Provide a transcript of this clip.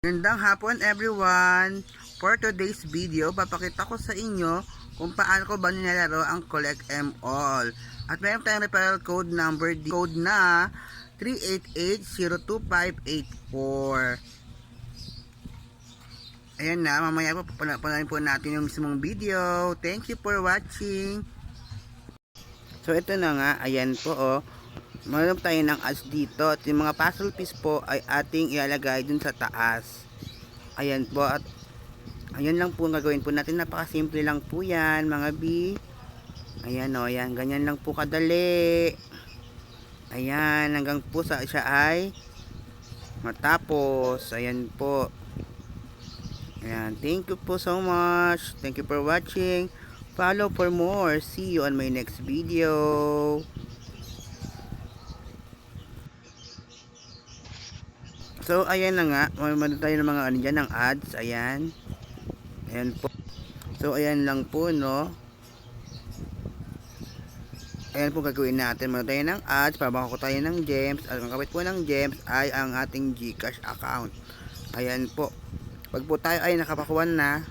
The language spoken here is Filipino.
Gandang hapon everyone! For today's video, papakita ko sa inyo kung paano ko ba nilalaro ang Collect 'Em All. At meron tayong referral code number code na 388-02584. Ayan na, mamaya po panayin po natin yung mismong video. Thank you for watching! So ito na nga, ayan po oh. Meron tayo ng ads dito at yung mga puzzle piece po ay ating ilalagay dun sa taas. Ayan po, at ayan lang po ang gagawin po natin. Napakasimple lang po yan mga B. Ayan o, ayan, ganyan lang po kadali. Ayan, hanggang po sa siya ay matapos. Ayan po. Ayan, thank you po so much. Thank you for watching. Follow for more. See you on my next video. So ayan na nga, meron tayo ng mga ano dyan, ng ads, ayan. Ayan po. So ayan lang po, no. Ayan po gagawin natin. Meron tayo ng ads para makakuha tayo ng gems. At ang kapit po ng gems ay ang ating GCash account. Ayan po. Pag po tayo ay nakapakuha na,